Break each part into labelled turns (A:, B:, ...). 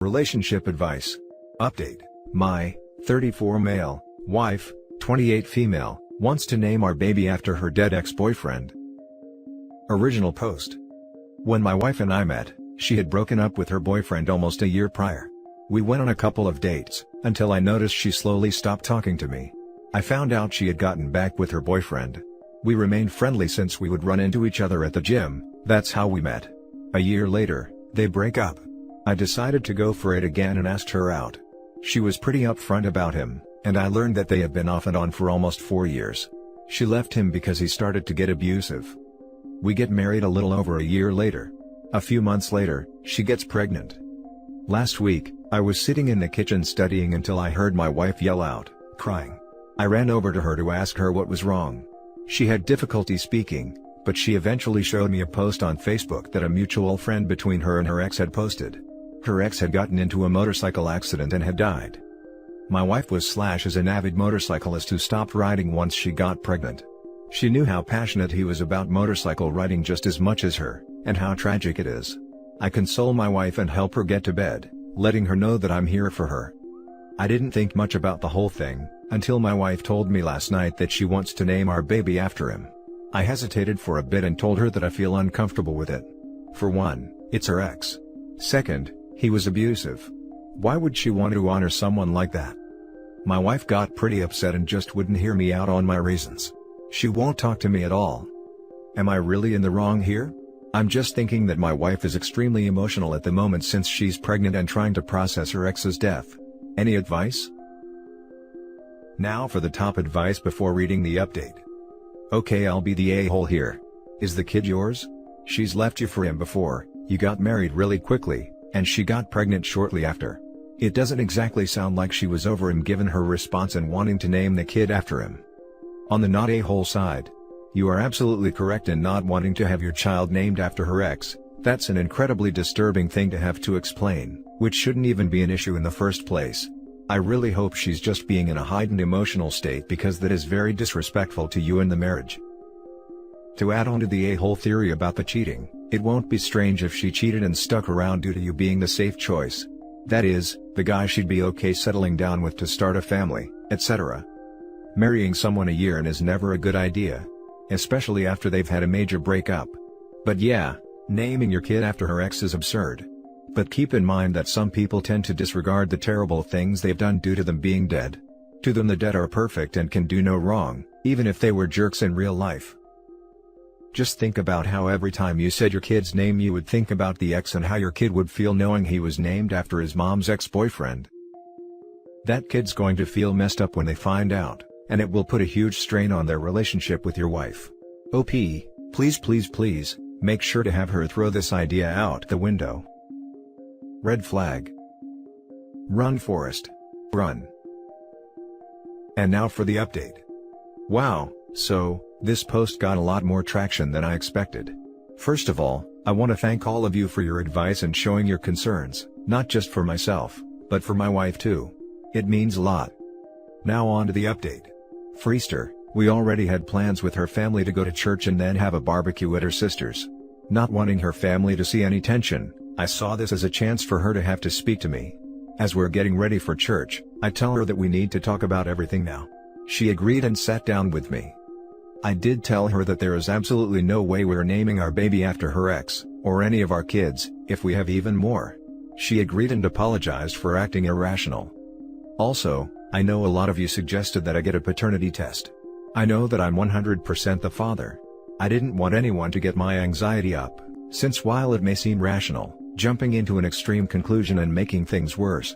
A: Relationship advice. Update. My 34 male wife, 28 female, wants to name our baby after her dead ex-boyfriend. Original post. When my wife and I met, she had broken up with her boyfriend almost a year prior. We went on a couple of dates, until I noticed she slowly stopped talking to me. I found out she had gotten back with her boyfriend. We remained friendly since we would run into each other at the gym. That's how we met. A year later, they break up. I decided to go for it again and asked her out. She was pretty upfront about him, and I learned that they had been off and on for almost 4 years. She left him because he started to get abusive. We get married a little over a year later. A few months later, she gets pregnant. Last week, I was sitting in the kitchen studying until I heard my wife yell out, crying. I ran over to her to ask her what was wrong. She had difficulty speaking, but she eventually showed me a post on Facebook that a mutual friend between her and her ex had posted. Her ex had gotten into a motorcycle accident and had died. My wife was an avid motorcyclist who stopped riding once she got pregnant. She knew how passionate he was about motorcycle riding just as much as her, and how tragic it is. I console my wife and help her get to bed, letting her know that I'm here for her. I didn't think much about the whole thing, until my wife told me last night that she wants to name our baby after him. I hesitated for a bit and told her that I feel uncomfortable with it. For one, it's her ex. Second, he was abusive. Why would she want to honor someone like that? My wife got pretty upset and just wouldn't hear me out on my reasons. She won't talk to me at all. Am I really in the wrong here? I'm just thinking that my wife is extremely emotional at the moment since she's pregnant and trying to process her ex's death. Any advice? Now for the top advice before reading the update. Okay, I'll be the a-hole here. Is the kid yours? She's left you for him before, you got married really quickly, and she got pregnant shortly after. It doesn't exactly sound like she was over him given her response and wanting to name the kid after him. On the not a-hole side, you are absolutely correct in not wanting to have your child named after her ex. That's an incredibly disturbing thing to have to explain, which shouldn't even be an issue in the first place. I really hope she's just being in a heightened emotional state because that is very disrespectful to you and the marriage. To add on to the a-hole theory about the cheating, it won't be strange if she cheated and stuck around due to you being the safe choice. That is, the guy she'd be okay settling down with to start a family, etc. Marrying someone a year in is never a good idea, especially after they've had a major breakup. But yeah, naming your kid after her ex is absurd. But keep in mind that some people tend to disregard the terrible things they've done due to them being dead. To them the dead are perfect and can do no wrong, even if they were jerks in real life. Just think about how every time you said your kid's name you would think about the ex and how your kid would feel knowing he was named after his mom's ex-boyfriend. That kid's going to feel messed up when they find out, and it will put a huge strain on their relationship with your wife. OP, please, make sure to have her throw this idea out the window. Red flag. Run, Forrest. Run. And now for the update. Wow, so, this post got a lot more traction than I expected. First of all, I want to thank all of you for your advice and showing your concerns, not just for myself, but for my wife too. It means a lot. Now on to the update. For Easter, we already had plans with her family to go to church and then have a barbecue at her sister's. Not wanting her family to see any tension, I saw this as a chance for her to have to speak to me. As we're getting ready for church, I tell her that we need to talk about everything now. She agreed and sat down with me. I did tell her that there is absolutely no way we're naming our baby after her ex, or any of our kids, if we have even more. She agreed and apologized for acting irrational. Also, I know a lot of you suggested that I get a paternity test. I know that I'm 100% the father. I didn't want anyone to get my anxiety up, since while it may seem rational, jumping into an extreme conclusion and making things worse.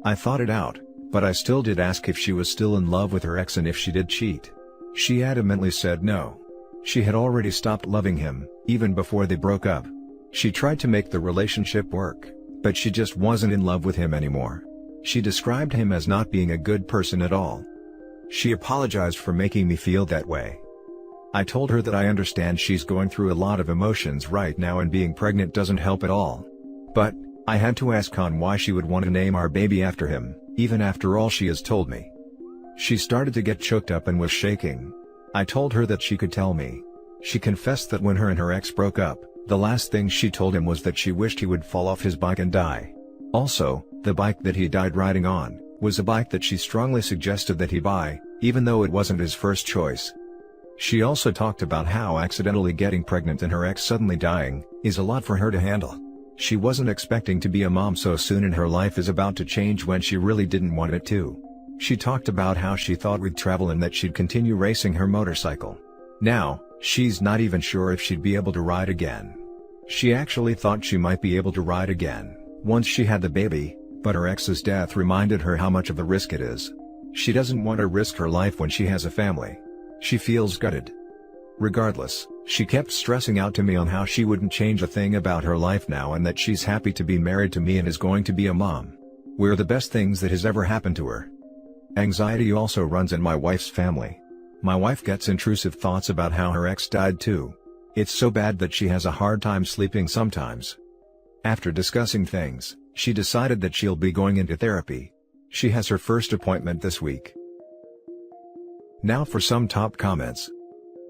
A: I thought it out, but I still did ask if she was still in love with her ex and if she did cheat. She adamantly said no. She had already stopped loving him, even before they broke up. She tried to make the relationship work, but she just wasn't in love with him anymore. She described him as not being a good person at all. She apologized for making me feel that way. I told her that I understand she's going through a lot of emotions right now and being pregnant doesn't help at all. But, I had to ask on why she would want to name our baby after him, even after all she has told me. She started to get choked up and was shaking. I told her that she could tell me. She confessed that when her and her ex broke up, the last thing she told him was that she wished he would fall off his bike and die. Also, the bike that he died riding on was a bike that she strongly suggested that he buy, even though it wasn't his first choice. She also talked about how accidentally getting pregnant and her ex suddenly dying is a lot for her to handle. She wasn't expecting to be a mom so soon and her life is about to change when she really didn't want it to. She talked about how she thought we'd travel and that she'd continue racing her motorcycle. Now, she's not even sure if she'd be able to ride again. She actually thought she might be able to ride again once she had the baby, but her ex's death reminded her how much of a risk it is. She doesn't want to risk her life when she has a family. She feels gutted. Regardless, she kept stressing out to me on how she wouldn't change a thing about her life now and that she's happy to be married to me and is going to be a mom. We're the best things that has ever happened to her. Anxiety also runs in my wife's family. My wife gets intrusive thoughts about how her ex died too. It's so bad that she has a hard time sleeping sometimes. After discussing things, she decided that she'll be going into therapy. She has her first appointment this week. Now for some top comments.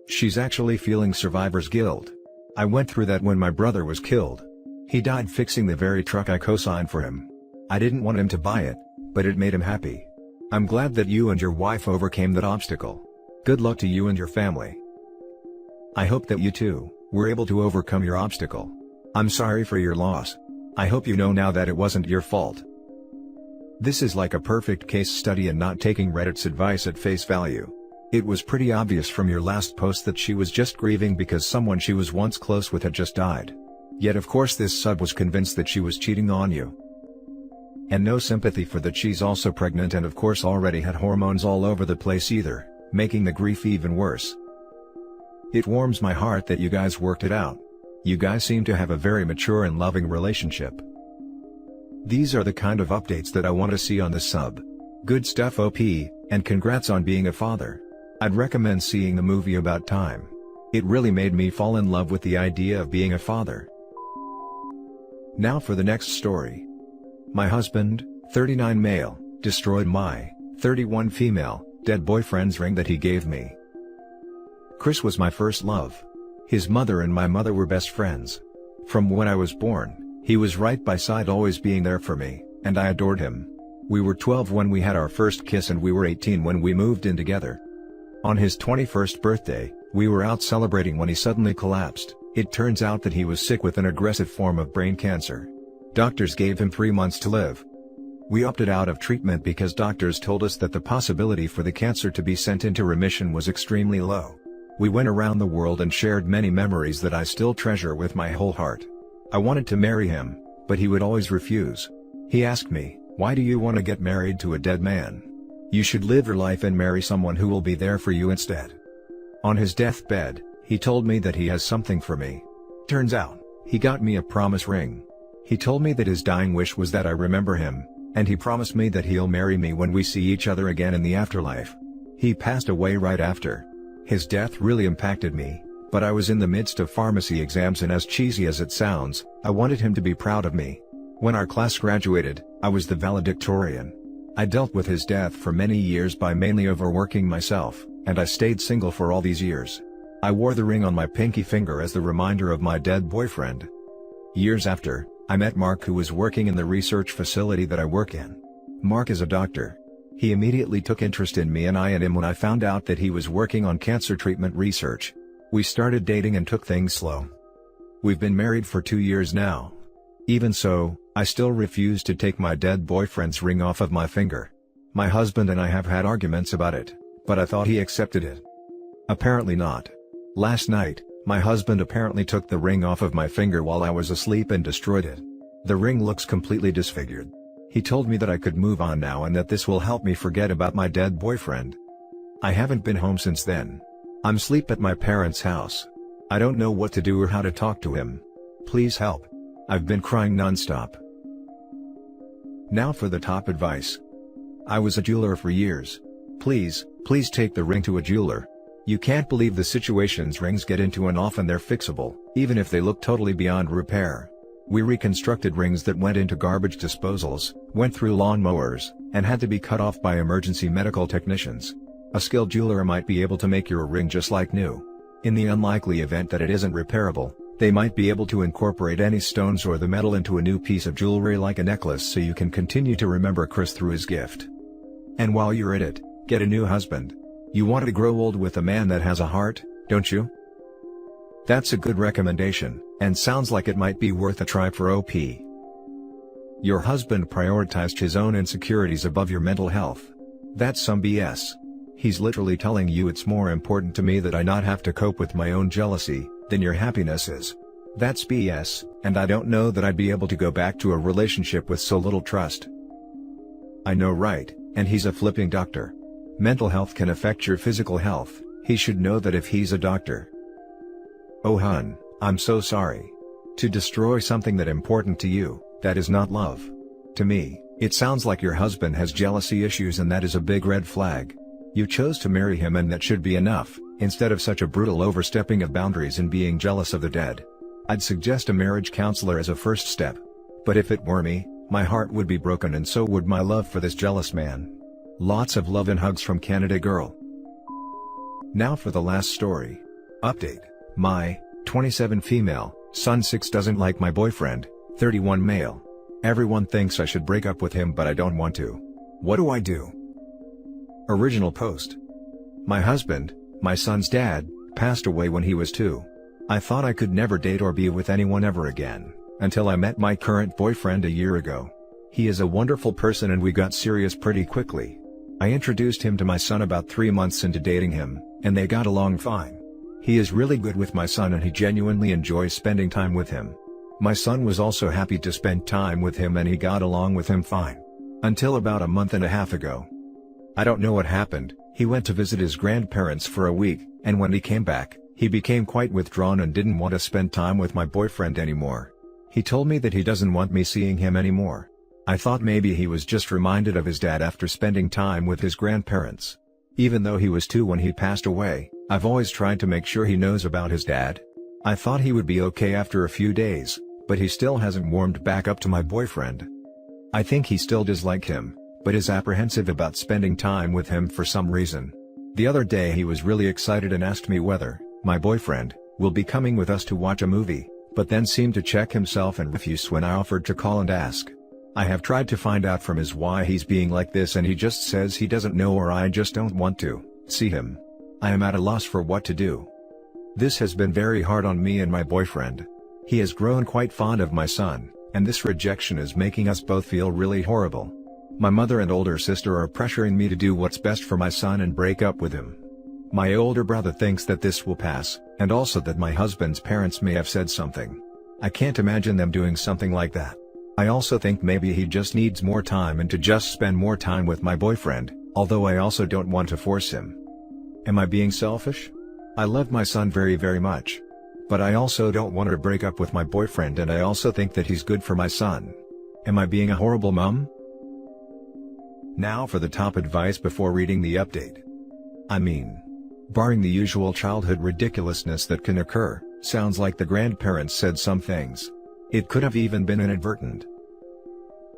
A: She's actually feeling survivor's guilt. I went through that when my brother was killed. He died fixing the very truck I co-signed for him. I didn't want him to buy it, but it made him happy. I'm glad that you and your wife overcame that obstacle. Good luck to you and your family. I hope that you too were able to overcome your obstacle. I'm sorry for your loss. I hope you know now that it wasn't your fault. This is like a perfect case study and not taking Reddit's advice at face value. It was pretty obvious from your last post that she was just grieving because someone she was once close with had just died. Yet of course this sub was convinced that she was cheating on you. And no sympathy for that she's also pregnant and of course already had hormones all over the place either, making the grief even worse. It warms my heart that you guys worked it out. You guys seem to have a very mature and loving relationship. These are the kind of updates that I want to see on this sub. Good stuff OP, and congrats on being a father. I'd recommend seeing the movie About Time. It really made me fall in love with the idea of being a father. Now for the next story. My husband, 39 male, destroyed my 31 female dead boyfriend's ring that he gave me. Chris was my first love. His mother and my mother were best friends. From when I was born, he was right by side always being there for me, and I adored him. We were 12 when we had our first kiss and we were 18 when we moved in together. On his 21st birthday, we were out celebrating when he suddenly collapsed. It turns out that he was sick with an aggressive form of brain cancer. Doctors gave him 3 months to live. We opted out of treatment because doctors told us that the possibility for the cancer to be sent into remission was extremely low. We went around the world and shared many memories that I still treasure with my whole heart. I wanted to marry him, but he would always refuse. He asked me, "Why do you want to get married to a dead man? You should live your life and marry someone who will be there for you instead." On his deathbed, he told me that he has something for me. Turns out, he got me a promise ring. He told me that his dying wish was that I remember him, and he promised me that he'll marry me when we see each other again in the afterlife. He passed away right after. His death really impacted me, but I was in the midst of pharmacy exams and as cheesy as it sounds, I wanted him to be proud of me. When our class graduated, I was the valedictorian. I dealt with his death for many years by mainly overworking myself, and I stayed single for all these years. I wore the ring on my pinky finger as the reminder of my dead boyfriend. Years after, I met Mark, who was working in the research facility that I work in. Mark is a doctor. He immediately took interest in me and I in him when I found out that he was working on cancer treatment research. We started dating and took things slow. We've been married for 2 years now. Even so, I still refuse to take my dead boyfriend's ring off of my finger. My husband and I have had arguments about it, but I thought he accepted it. Apparently not. Last night, my husband apparently took the ring off of my finger while I was asleep and destroyed it. The ring looks completely disfigured. He told me that I could move on now and that this will help me forget about my dead boyfriend. I haven't been home since then. I'm asleep at my parents' house. I don't know what to do or how to talk to him. Please help. I've been crying non-stop. Now for the top advice. I was a jeweler for years. Please take the ring to a jeweler. You can't believe the situations rings get into, and often they're fixable, even if they look totally beyond repair. We reconstructed rings that went into garbage disposals, went through lawn mowers, and had to be cut off by emergency medical technicians. A skilled jeweler might be able to make your ring just like new. In the unlikely event that it isn't repairable, They might be able to incorporate any stones or the metal into a new piece of jewelry like a necklace so you can continue to remember Chris through his gift. And while you're at it, get a new husband. You want to grow old with a man that has a heart, don't you? That's a good recommendation, and sounds like it might be worth a try for OP. Your husband prioritized his own insecurities above your mental health. That's some BS. He's literally telling you it's more important to me that I not have to cope with my own jealousy than your happiness is. That's BS, and I don't know that I'd be able to go back to a relationship with so little trust. I know, right, and he's a flipping doctor. Mental health can affect your physical health. He should know that if he's a doctor. Oh hun, I'm so sorry. To destroy something that important to you, that is not love. To me, it sounds like your husband has jealousy issues and that is a big red flag. You chose to marry him and that should be enough, instead of such a brutal overstepping of boundaries and being jealous of the dead. I'd suggest a marriage counselor as a first step. But if it were me, my heart would be broken and so would my love for this jealous man. Lots of love and hugs from Canada girl. Now for the last story. Update. My 27 female, son 6 doesn't like my boyfriend, 31 male. Everyone thinks I should break up with him but I don't want to. What do I do? Original post. My husband, my son's dad, passed away when he was 2. I thought I could never date or be with anyone ever again, until I met my current boyfriend a year ago. He is a wonderful person and we got serious pretty quickly. I introduced him to my son about 3 months into dating him, and they got along fine. He is really good with my son and he genuinely enjoys spending time with him. My son was also happy to spend time with him and he got along with him fine. Until about a month and a half ago. I don't know what happened. He went to visit his grandparents for a week, and when he came back, he became quite withdrawn and didn't want to spend time with my boyfriend anymore. He told me that he doesn't want me seeing him anymore. I thought maybe he was just reminded of his dad after spending time with his grandparents. Even though he was 2 when he passed away, I've always tried to make sure he knows about his dad. I thought he would be okay after a few days, but he still hasn't warmed back up to my boyfriend. I think he still does like him, but is apprehensive about spending time with him for some reason. The other day he was really excited and asked me whether my boyfriend will be coming with us to watch a movie, but then seemed to check himself and refuse when I offered to call and ask. I have tried to find out from his why he's being like this and he just says he doesn't know or I just don't want to see him. I am at a loss for what to do. This has been very hard on me and my boyfriend. He has grown quite fond of my son, and this rejection is making us both feel really horrible. My mother and older sister are pressuring me to do what's best for my son and break up with him. My older brother thinks that this will pass, and also that my husband's parents may have said something. I can't imagine them doing something like that. I also think maybe he just needs more time and to just spend more time with my boyfriend, although I also don't want to force him. Am I being selfish? I love my son very very much. But I also don't want to break up with my boyfriend and I also think that he's good for my son. Am I being a horrible mom? Now for the top advice before reading the update. I mean, barring the usual childhood ridiculousness that can occur, sounds like the grandparents said some things. It could have even been inadvertent.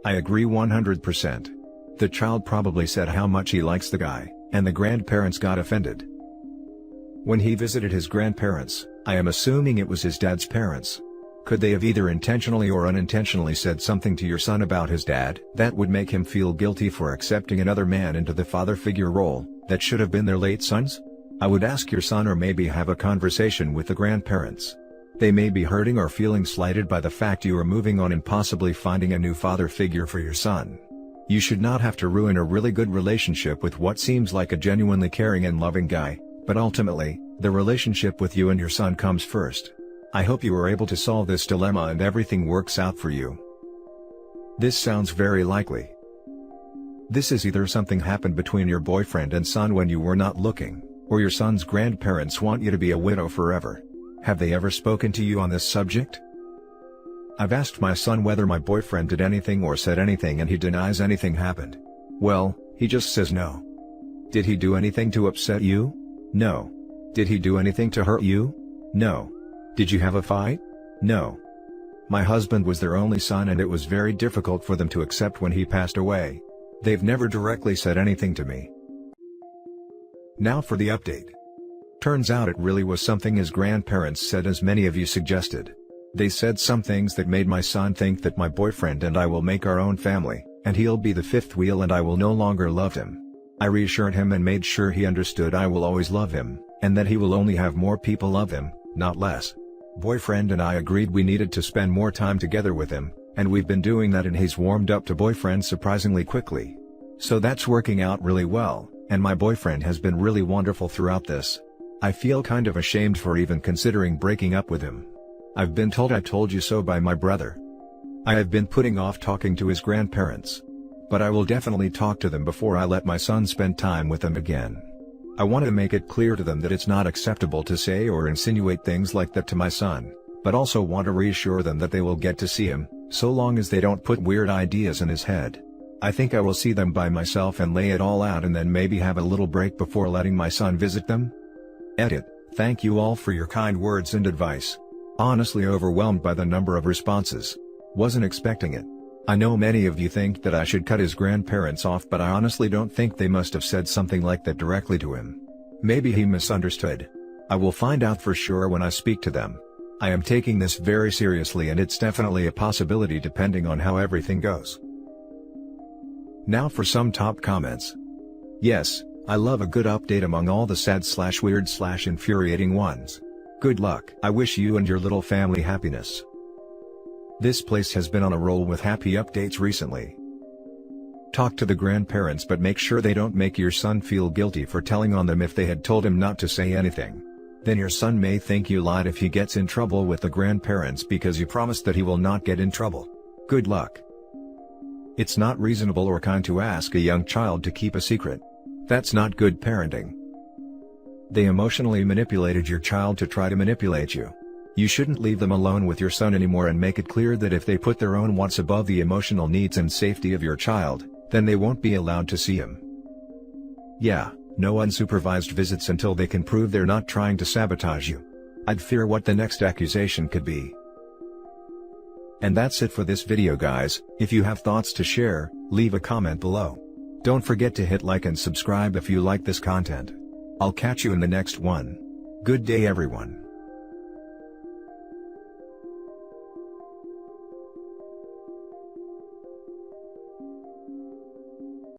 A: I agree 100%. The child probably said how much he likes the guy, and the grandparents got offended. When he visited his grandparents, I am assuming it was his dad's parents. Could they have either intentionally or unintentionally said something to your son about his dad that would make him feel guilty for accepting another man into the father figure role that should have been their late son's? I would ask your son or maybe have a conversation with the grandparents. They may be hurting or feeling slighted by the fact you are moving on and possibly finding a new father figure for your son. You should not have to ruin a really good relationship with what seems like a genuinely caring and loving guy, but ultimately, the relationship with you and your son comes first. I hope you are able to solve this dilemma and everything works out for you. This sounds very likely. This is either something happened between your boyfriend and son when you were not looking, or your son's grandparents want you to be a widow forever. Have they ever spoken to you on this subject? I've asked my son whether my boyfriend did anything or said anything and he denies anything happened. Well, he just says no. Did he do anything to upset you? No. Did he do anything to hurt you? No. Did you have a fight? No. My husband was their only son and it was very difficult for them to accept when he passed away. They've never directly said anything to me. Now for the update. Turns out it really was something his grandparents said, as many of you suggested. They said some things that made my son think that my boyfriend and I will make our own family, and he'll be the fifth wheel and I will no longer love him. I reassured him and made sure he understood I will always love him, and that he will only have more people love him, not less. Boyfriend and I agreed we needed to spend more time together with him, and we've been doing that, and he's warmed up to boyfriend surprisingly quickly. So that's working out really well, and my boyfriend has been really wonderful throughout this. I feel kind of ashamed for even considering breaking up with him. I've been told I told you so by my brother. I have been putting off talking to his grandparents. But I will definitely talk to them before I let my son spend time with them again. I want to make it clear to them that it's not acceptable to say or insinuate things like that to my son, but also want to reassure them that they will get to see him, so long as they don't put weird ideas in his head. I think I will see them by myself and lay it all out, and then maybe have a little break before letting my son visit them. Edit. Thank you all for your kind words and advice. Honestly overwhelmed by the number of responses. Wasn't expecting it. I know many of you think that I should cut his grandparents off, but I honestly don't think they must have said something like that directly to him. Maybe he misunderstood. I will find out for sure when I speak to them. I am taking this very seriously, and it's definitely a possibility depending on how everything goes. Now for some top comments. Yes, I love a good update among all the sad/weird/infuriating ones. Good luck. I wish you and your little family happiness. This place has been on a roll with happy updates recently. Talk to the grandparents, but make sure they don't make your son feel guilty for telling on them if they had told him not to say anything. Then your son may think you lied if he gets in trouble with the grandparents because you promised that he will not get in trouble. Good luck. It's not reasonable or kind to ask a young child to keep a secret. That's not good parenting. They emotionally manipulated your child to try to manipulate you. You shouldn't leave them alone with your son anymore, and make it clear that if they put their own wants above the emotional needs and safety of your child, then they won't be allowed to see him. Yeah, no unsupervised visits until they can prove they're not trying to sabotage you. I'd fear what the next accusation could be. And that's it for this video, guys. If you have thoughts to share, leave a comment below. Don't forget to hit like and subscribe if you like this content. I'll catch you in the next one. Good day, everyone.